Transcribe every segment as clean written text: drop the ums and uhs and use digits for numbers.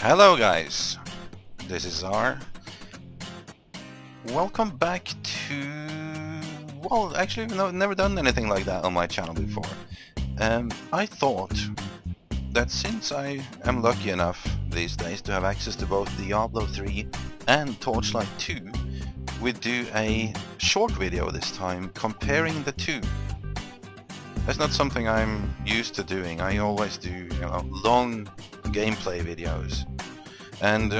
Hello guys, this is R. Welcome back to... well, actually I've never done anything like that on my channel before. I thought that since I am lucky enough these days to have access to both Diablo 3 and TorchLight 2, we'd do a short video this time comparing the two. That's not something I'm used to doing. I always do, long gameplay videos. And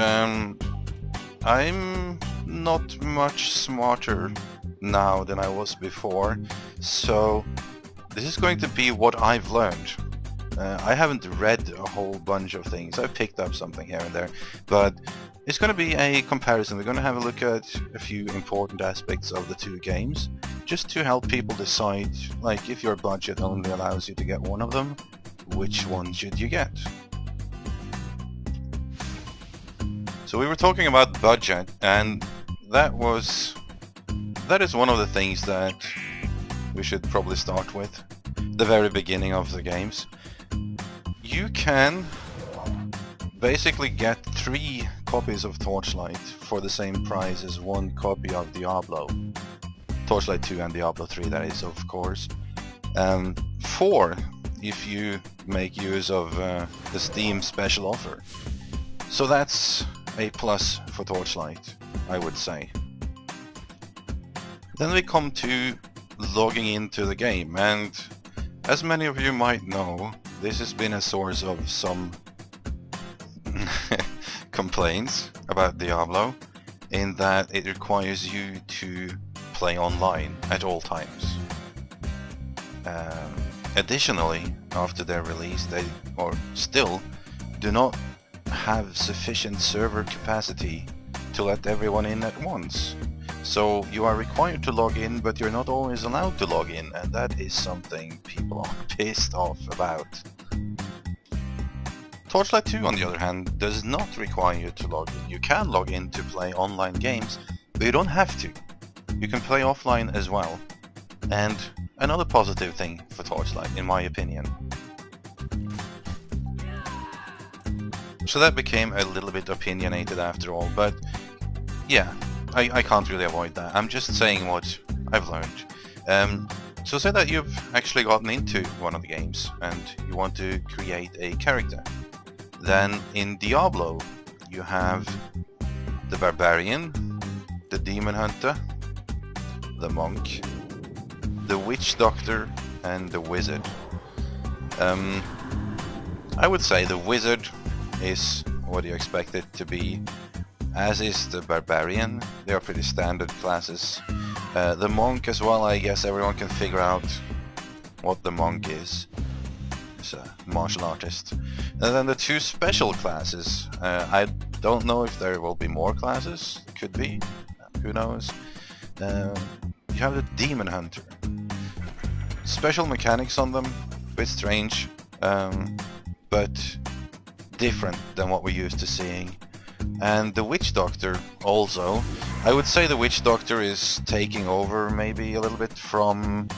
I'm not much smarter now than I was before, so this is going to be what I've learned. I haven't read a whole bunch of things. I've picked up something here and there, but it's going to be a comparison. We're going to have a look at a few important aspects of the two games, just to help people decide, like, if your budget only allows you to get one of them, which one should you get? So we were talking about budget, and that is one of the things that we should probably start with, the very beginning of the games. You can basically get 3 copies of TorchLight for the same price as 1 copy of Diablo. TorchLight 2 and Diablo 3, that is, of course. 4 if you make use of the Steam special offer. So that's a plus for TorchLight, I would say. Then we come to logging into the game, and as many of you might know, this has been a source of some complaints about Diablo, in that it requires you to play online at all times. Additionally, after their release, they still do not have sufficient server capacity to let everyone in at once. So you are required to log in, but you're not always allowed to log in, and that is something people are pissed off about. TorchLight 2, on the other hand, does not require you to log in. You can log in to play online games, but you don't have to. You can play offline as well. And another positive thing for TorchLight, in my opinion. So that became a little bit opinionated after all, but yeah, I can't really avoid that. I'm just saying what I've learned. So say that you've actually gotten into one of the games and you want to create a character. Then in Diablo you have the Barbarian, the Demon Hunter, the Monk, the Witch Doctor, and the Wizard. I would say the Wizard is what you expect it to be, as is the Barbarian. They are pretty standard classes. The Monk as well, I guess everyone can figure out what the Monk is. He's a martial artist. And then the 2 special classes. I don't know if there will be more classes. Could be. Who knows? You have the Demon Hunter. Special mechanics on them. A bit strange. But different than what we're used to seeing. And the Witch Doctor also. I would say the Witch Doctor is taking over maybe a little bit from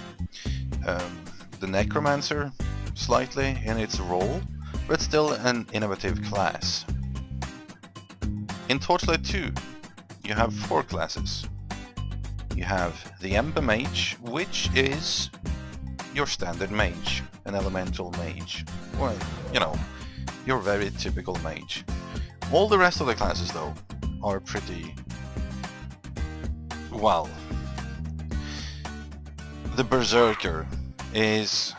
the Necromancer slightly in its role, but still an innovative class. In TorchLight 2 you have 4 classes. You have the Ember Mage, which is your standard mage, an elemental mage. Well, your very typical mage. All the rest of the classes, though, are pretty... well... The Berserker is...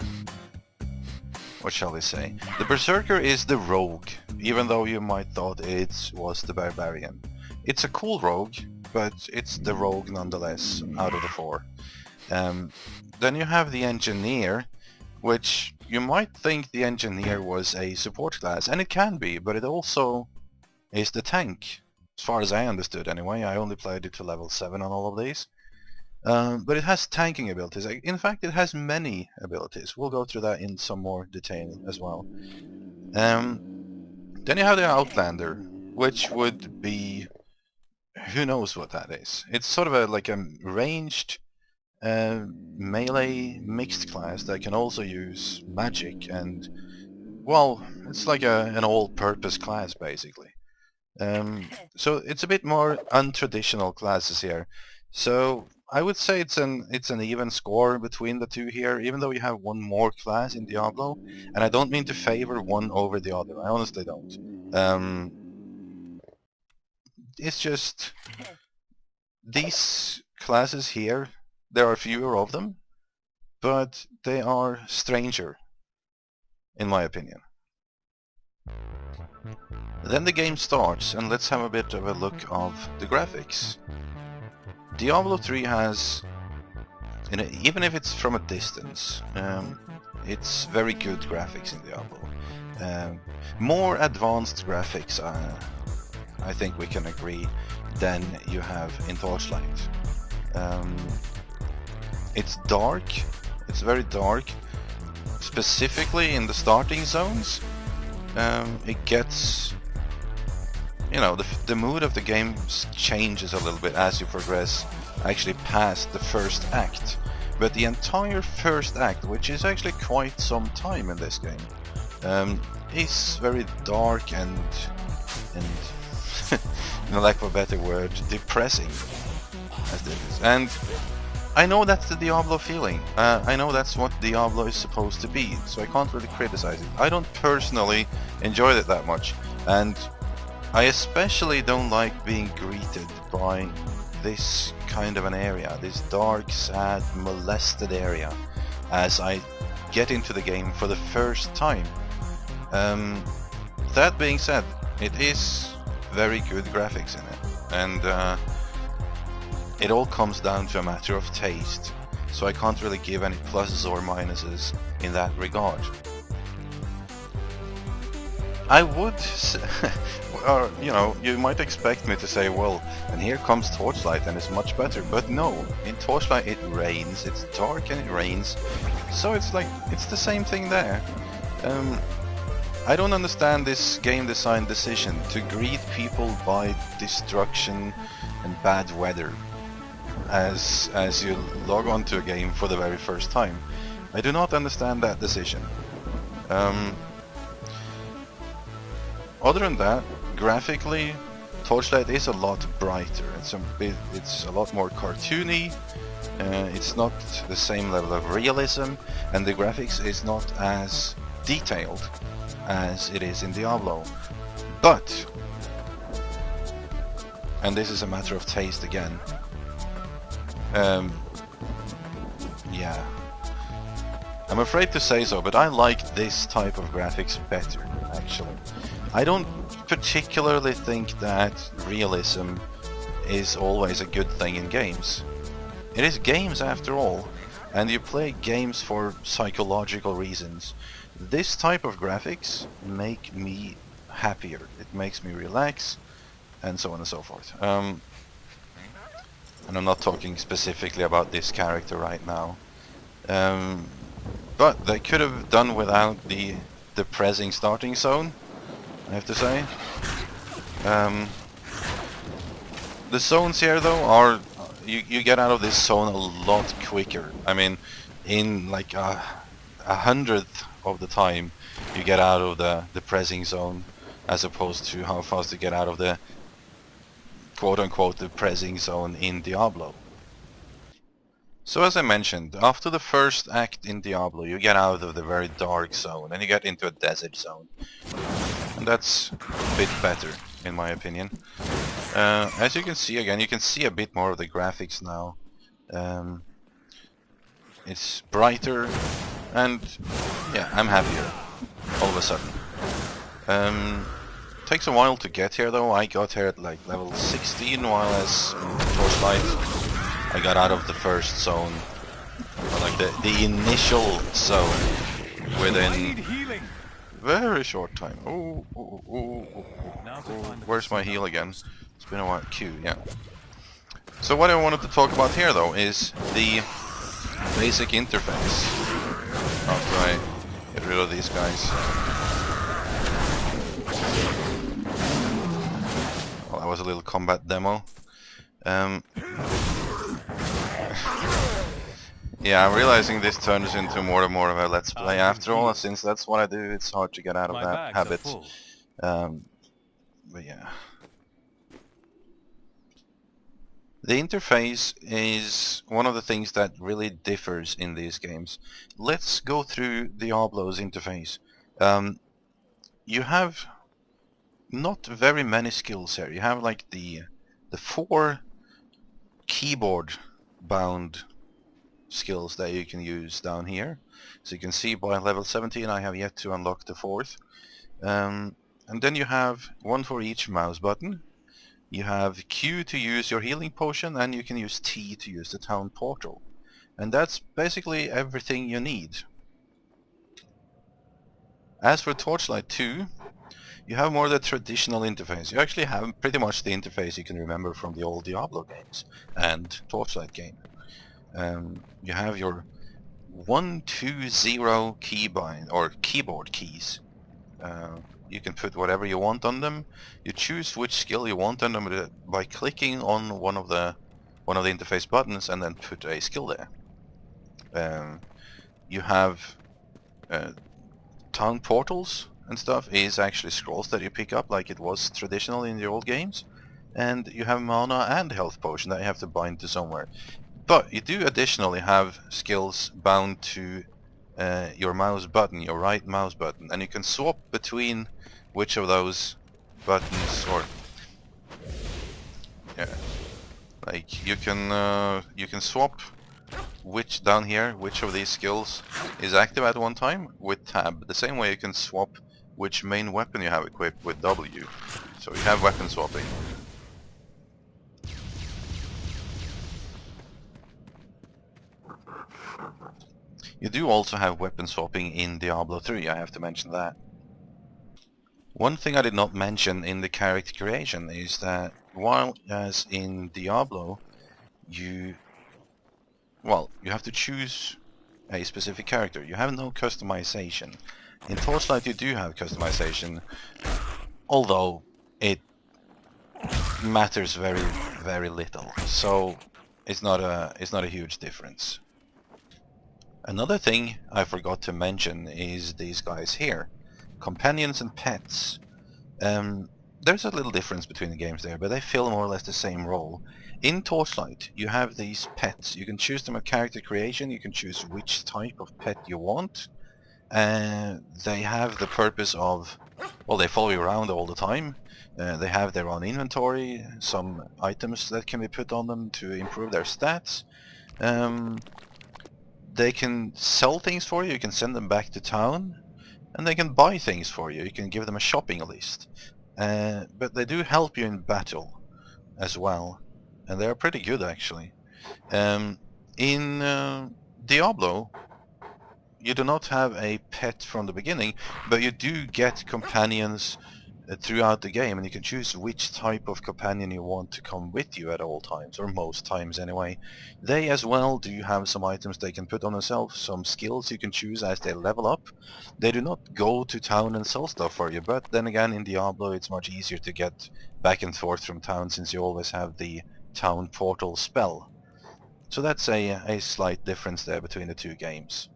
what shall we say? The Berserker is the rogue, even though you might thought it was the Barbarian. It's a cool rogue, but it's the rogue nonetheless, out of the 4. Then you have the Engineer, which you might think the Engineer was a support class, and it can be, but it also is the tank, as far as I understood anyway. I only played it to level 7 on all of these. But it has tanking abilities. In fact, it has many abilities. We'll go through that in some more detail as well. Then you have the Outlander, which would be... who knows what that is. It's sort of like a ranged melee mixed class that can also use magic, and well, it's like an all-purpose class basically. So it's a bit more untraditional classes here. So I would say it's an even score between the two here, even though you have one more class in Diablo. And I don't mean to favor one over the other. I honestly don't. It's just these classes here, there are fewer of them, but they are stranger, in my opinion. Then the game starts, and let's have a bit of a look of the graphics. Diablo 3 has, even if it's from a distance, it's very good graphics in Diablo. More advanced graphics, I think we can agree, than you have in TorchLight. It's dark, it's very dark, specifically in the starting zones. It gets, you know, the mood of the game changes a little bit as you progress actually past the first act. But the entire first act, which is actually quite some time in this game, is very dark and in lack of a better word, depressing as this is. And I know that's the Diablo feeling. I know that's what Diablo is supposed to be, so I can't really criticize it. I don't personally enjoy it that much, and I especially don't like being greeted by this kind of an area, this dark, sad, molested area, as I get into the game for the first time. That being said, it is very good graphics in it, and it all comes down to a matter of taste, so I can't really give any pluses or minuses in that regard. I would, or you know, you might expect me to say, well, and here comes TorchLight and it's much better, but no, in TorchLight it rains, it's dark and it rains, so it's like, it's the same thing there. I don't understand this game design decision to greet people by destruction and bad weather as you log on to a game for the very first time. I do not understand that decision. Other than that, graphically, TorchLight is a lot brighter. It's a lot more cartoony. It's not the same level of realism, and the graphics is not as detailed as it is in Diablo. But, and this is a matter of taste again, yeah, I'm afraid to say so, but I like this type of graphics better, actually. I don't particularly think that realism is always a good thing in games. It is games after all, and you play games for psychological reasons. This type of graphics make me happier. It makes me relax, and so on and so forth. And I'm not talking specifically about this character right now. But they could have done without the depressing starting zone, I have to say. The zones here though are, you get out of this zone a lot quicker. I mean, in like a hundredth of the time you get out of the depressing zone, as opposed to how fast you get out of the quote-unquote depressing zone in Diablo. So as I mentioned, after the first act in Diablo you get out of the very dark zone and you get into a desert zone. And that's a bit better, in my opinion. As you can see, again, you can see a bit more of the graphics now. It's brighter, and yeah, I'm happier, all of a sudden. Takes a while to get here though. I got here at like level 16, while as TorchLight I got out of the first zone, or like the initial zone, within very short time. Where's my heal again? It's been a while. Q, yeah. So what I wanted to talk about here though is the basic interface. After I get rid of these guys. Well, that was a little combat demo. Yeah, I'm realizing this turns into more and more of a let's play after all, and since that's what I do, it's hard to get out of that habit. But yeah. The interface is one of the things that really differs in these games. Let's go through Diablo's interface. You have not very many skills here. You have like the 4 keyboard bound skills that you can use down here. So you can see by level 17 I have yet to unlock the 4th. And then you have one for each mouse button. You have Q to use your healing potion, and you can use T to use the town portal. And that's basically everything you need. As for TorchLight 2, you have more the traditional interface. You actually have pretty much the interface you can remember from the old Diablo games and TorchLight game. You have your 1, 2, 0 keybind or keyboard keys. You can put whatever you want on them. You choose which skill you want on them by clicking on one of the interface buttons and then put a skill there. You have town portals and stuff is actually scrolls that you pick up like it was traditional in the old games, and you have mana and health potion that you have to bind to somewhere. But you do additionally have skills bound to your mouse button, your right mouse button, and you can swap between which of those buttons, or yeah, like you can swap which down here, which of these skills is active at one time with tab. The same way you can swap which main weapon you have equipped with W. So you have weapon swapping. You do also have weapon swapping in Diablo 3, I have to mention that. One thing I did not mention in the character creation is that while as in Diablo you have to choose a specific character, you have no customization. In TorchLight you do have customization, although it matters very, very little, so it's not a huge difference. Another thing I forgot to mention is these guys here, companions and pets. There's a little difference between the games there, but they fill more or less the same role. In TorchLight, you have these pets. You can choose them at character creation. You can choose which type of pet you want. They have the purpose of, well, they follow you around all the time. They have their own inventory, some items that can be put on them to improve their stats. They can sell things for you. You can send them back to town. And they can buy things for you. You can give them a shopping list. But they do help you in battle as well. And they are pretty good, actually. In Diablo, you do not have a pet from the beginning, but you do get companions throughout the game, and you can choose which type of companion you want to come with you at all times, or most times anyway. They as well do have some items they can put on themselves, some skills you can choose as they level up. They do not go to town and sell stuff for you, but then again in Diablo it's much easier to get back and forth from town since you always have the town portal spell. So that's a slight difference there between the two games.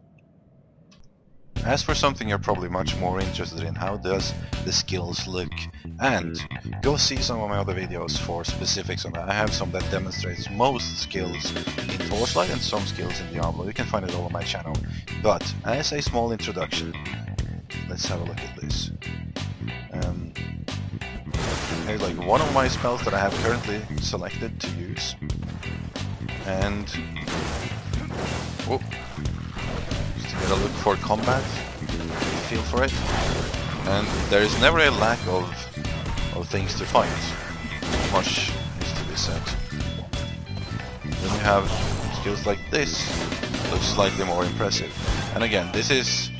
As for something you're probably much more interested in, how does the skills look? And go see some of my other videos for specifics on that. I have some that demonstrates most skills in TorchLight and some skills in Diablo. You can find it all on my channel. But as a small introduction, let's have a look at this. Here's like one of my spells that I have currently selected to use. And get a look for combat, feel for it, and there is never a lack of things to fight. Much is to be said. Then you have skills like this, looks slightly more impressive. And again, this is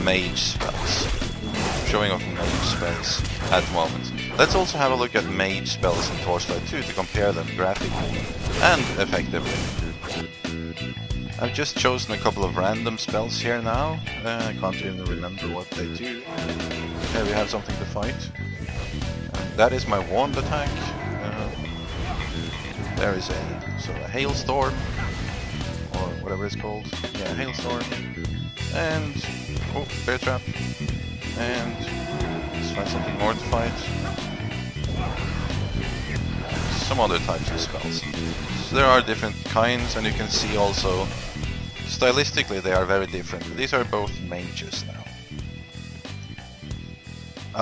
mage spells. I'm showing off mage spells at the moment. Let's also have a look at mage spells in TorchLight 2 to compare them graphically and effectively. I've just chosen a couple of random spells here now. I can't even remember what they do. Here we have something to fight. That is my wand attack. There is a hailstorm, or whatever it's called. Yeah, hailstorm. And bear trap. And let's find something more to fight. some other types of spells. So there are different kinds, and you can see also stylistically they are very different. These are both mages now.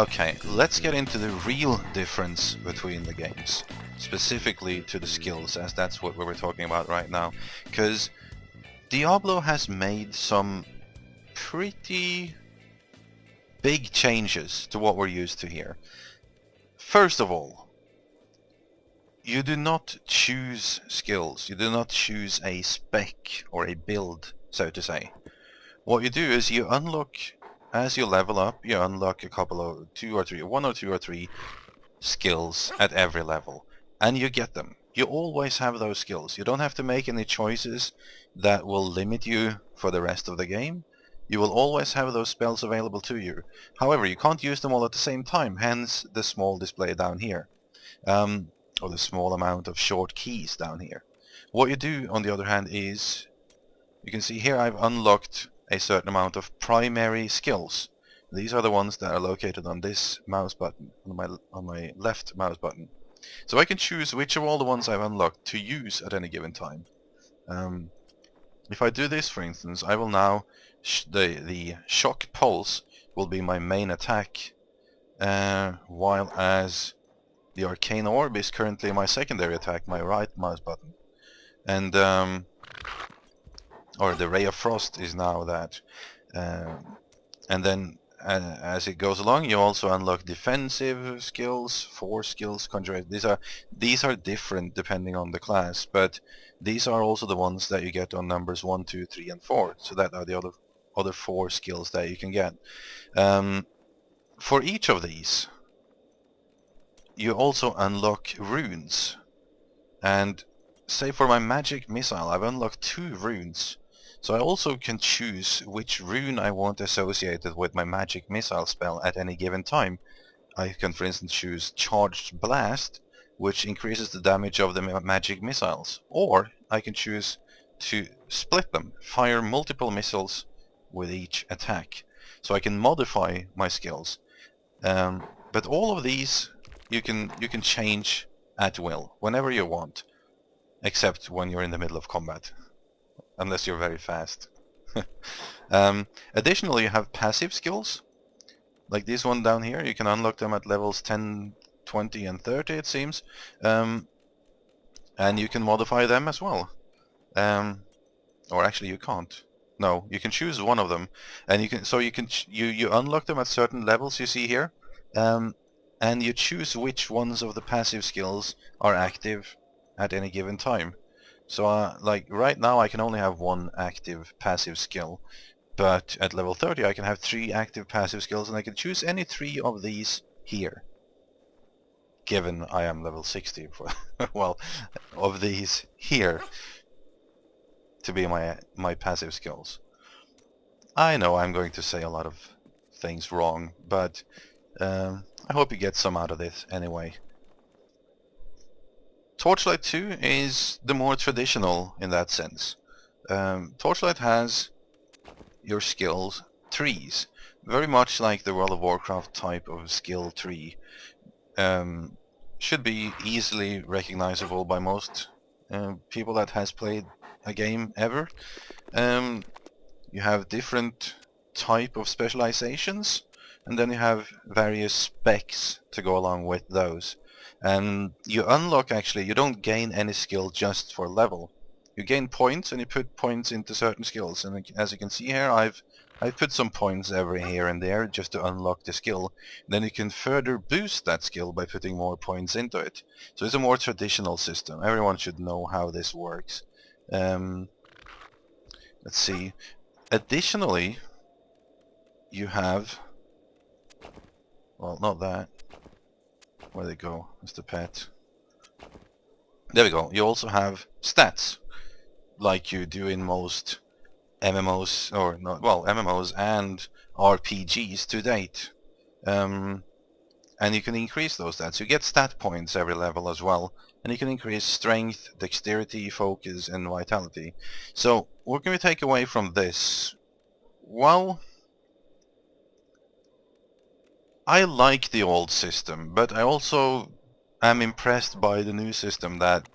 Okay, let's get into the real difference between the games, specifically to the skills, as that's what we were talking about right now. Because Diablo has made some pretty big changes to what we're used to here. First of all, you do not choose skills, you do not choose a spec or a build, so to say. What you do is you unlock, as you level up, you unlock a couple of one or two or three skills at every level, and you get them. You always have those skills. You don't have to make any choices that will limit you for the rest of the game. You will always have those spells available to you. However, you can't use them all at the same time, hence the small display down here. Or the small amount of short keys down here. What you do, on the other hand, is you can see here I've unlocked a certain amount of primary skills. These are the ones that are located on this mouse button, on my left mouse button. So I can choose which of all the ones I've unlocked to use at any given time. If I do this, for instance, I will now the shock pulse will be my main attack, while as the arcane orb is currently my secondary attack, my right mouse button, and or the ray of frost is now that, and then as it goes along, you also unlock defensive skills, force skills, conjuration. These are different depending on the class, but these are also the ones that you get on numbers 1, 2, 3, and 4. So that are the other 4 skills that you can get. For each of these, you also unlock runes. And say for my magic missile, I've unlocked 2 runes. So I also can choose which rune I want associated with my magic missile spell at any given time. I can, for instance, choose Charged Blast, which increases the damage of the magic missiles. Or I can choose to split them, fire multiple missiles with each attack. So I can modify my skills. But all of these you can change at will, whenever you want. Except when you're in the middle of combat. Unless you're very fast. Additionally, you have passive skills. Like this one down here, you can unlock them at levels 10, 20, and 30, it seems. And you can modify them as well. Or actually you can't. No, you can choose one of them. And you unlock them at certain levels, you see here. And you choose which ones of the passive skills are active at any given time. So like right now I can only have 1 active passive skill, but at level 30 I can have 3 active passive skills, and I can choose any 3 of these here. Given I am level 60, well, of these here to be my passive skills. I know I'm going to say a lot of things wrong, but I hope you get some out of this anyway. TorchLight 2 is the more traditional in that sense. TorchLight has your skills trees, very much like the World of Warcraft type of skill tree. Should be easily recognizable by most people that has played a game ever. You have different type of specializations, and then you have various specs to go along with those. And you unlock, actually, you don't gain any skill just for level. You gain points, and you put points into certain skills. And as you can see here, I've put some points every here and there just to unlock the skill. Then you can further boost that skill by putting more points into it. So it's a more traditional system. Everyone should know how this works. Let's see. Additionally, you have... Well, not that. Where'd it go? It's the pet. There we go. You also have stats, like you do in most MMOs, or not, well, MMOs and RPGs to date. And you can increase those stats. You get stat points every level as well, and you can increase strength, dexterity, focus, and vitality. So, what can we take away from this? Well, I like the old system, but I also am impressed by the new system that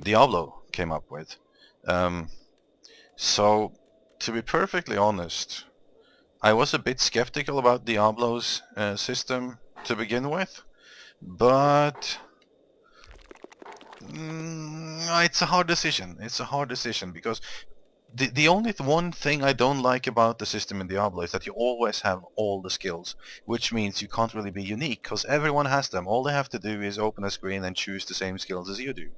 Diablo came up with. So, to be perfectly honest, I was a bit skeptical about Diablo's system to begin with, but it's a hard decision. It's a hard decision because the only one thing I don't like about the system in Diablo is that you always have all the skills, which means you can't really be unique because everyone has them. All they have to do is open a screen and choose the same skills as you do.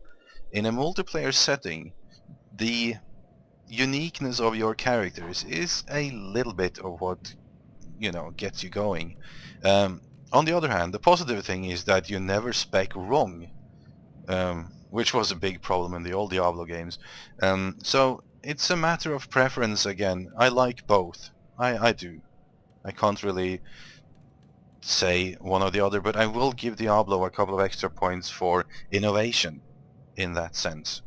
In a multiplayer setting, the uniqueness of your characters is a little bit of what, you know, gets you going. On the other hand, the positive thing is that you never spec wrong, which was a big problem in the old Diablo games. So it's a matter of preference again. I like both. I do. I can't really say one or the other, but I will give Diablo a couple of extra points for innovation in that sense.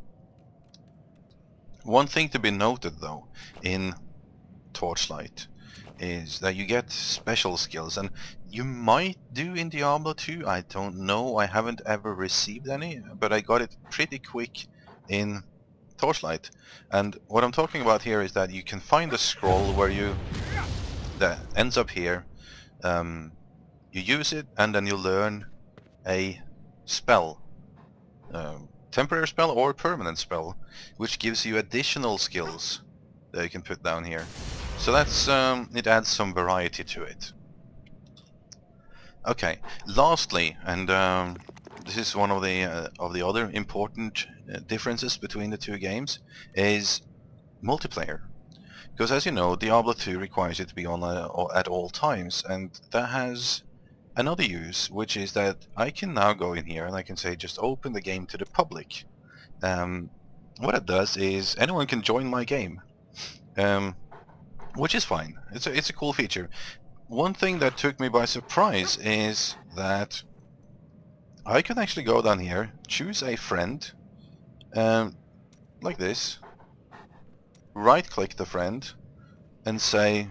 One thing to be noted though in TorchLight is that you get special skills, and you might do in Diablo 2, I don't know, I haven't ever received any, but I got it pretty quick in TorchLight. And what I'm talking about here is that you can find a scroll that ends up here, you use it, and then you learn a spell, temporary spell or permanent spell, which gives you additional skills that you can put down here. So that's it adds some variety to it. Okay, lastly, and this is one of the other important differences between the two games, is multiplayer. Because as you know, Diablo 2 requires you to be on at all times, and that has another use, which is that I can now go in here and I can say just open the game to the public. What it does is anyone can join my game, which is fine. It's a cool feature. One thing that took me by surprise is that I can actually go down here, choose a friend, like this, right-click the friend, and say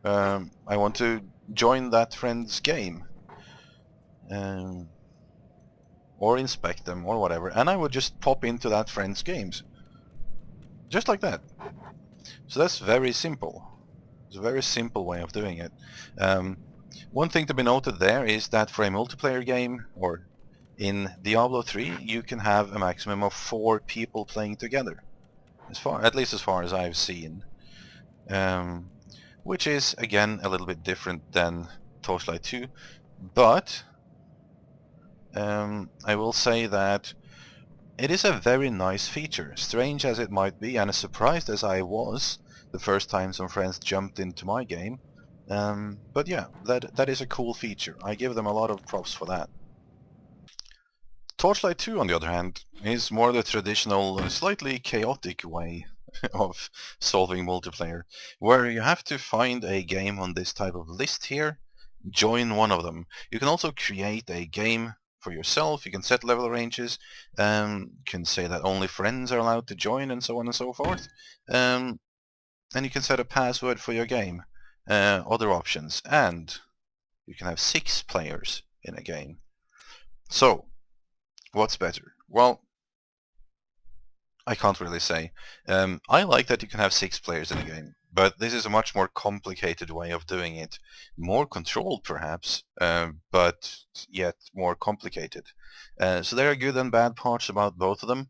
I want to join that friend's game, or inspect them, or whatever, and I would just pop into that friend's games, just like that. So that's very simple. It's a very simple way of doing it. One thing to be noted there is that for a multiplayer game, or in Diablo 3, you can have a maximum of 4 people playing together, at least as far as I've seen, which is again a little bit different than TorchLight 2, but I will say that it is a very nice feature, strange as it might be, and as surprised as I was the first time some friends jumped into my game. But yeah, that is a cool feature. I give them a lot of props for that. Torchlight 2, on the other hand, is more the traditional, slightly chaotic way of solving multiplayer, where you have to find a game on this type of list here, join one of them. You can also create a game for yourself, you can set level ranges, can say that only friends are allowed to join, and so on and so forth. And you can set a password for your game, other options, and you can have 6 players in a game. So, what's better? Well, I can't really say. I like that you can have 6 players in a game, but this is a much more complicated way of doing it. More controlled, perhaps, but yet more complicated. So there are good and bad parts about both of them.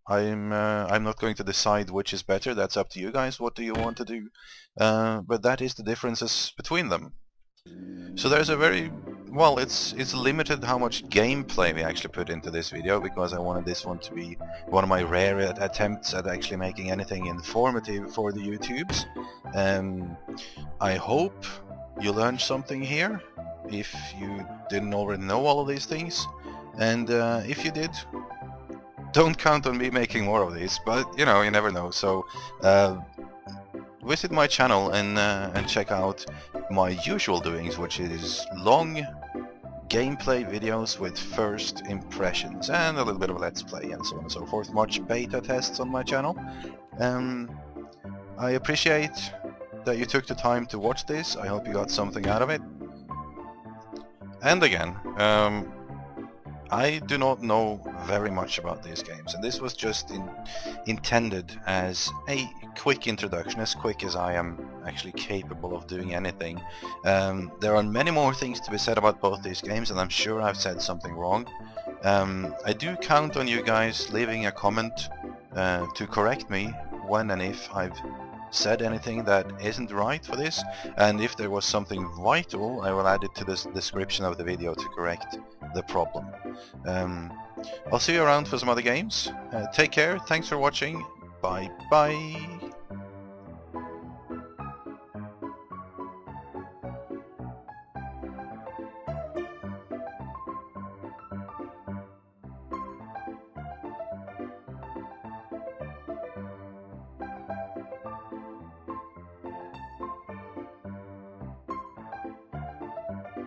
I'm not going to decide which is better. That's up to you guys. What do you want to do? But that is the differences between them. So there's a very, well, it's limited how much gameplay we actually put into this video, because I wanted this one to be one of my rare attempts at actually making anything informative for the YouTubes. I hope you learned something here, if you didn't already know all of these things, and if you did, don't count on me making more of these, but you know, you never know. So visit my channel and check out my usual doings, which is long gameplay videos with first impressions and a little bit of let's play and so on and so forth. Much beta tests on my channel. I appreciate that you took the time to watch this. I hope you got something out of it. And again, I do not know very much about these games, and this was just intended as a quick introduction, as quick as I am actually capable of doing anything. There are many more things to be said about both these games, and I'm sure I've said something wrong. I do count on you guys leaving a comment to correct me when and if I've said anything that isn't right for this, and if there was something vital, I will add it to the description of the video to correct the problem. I'll see you around for some other games. Take care, thanks for watching, bye bye.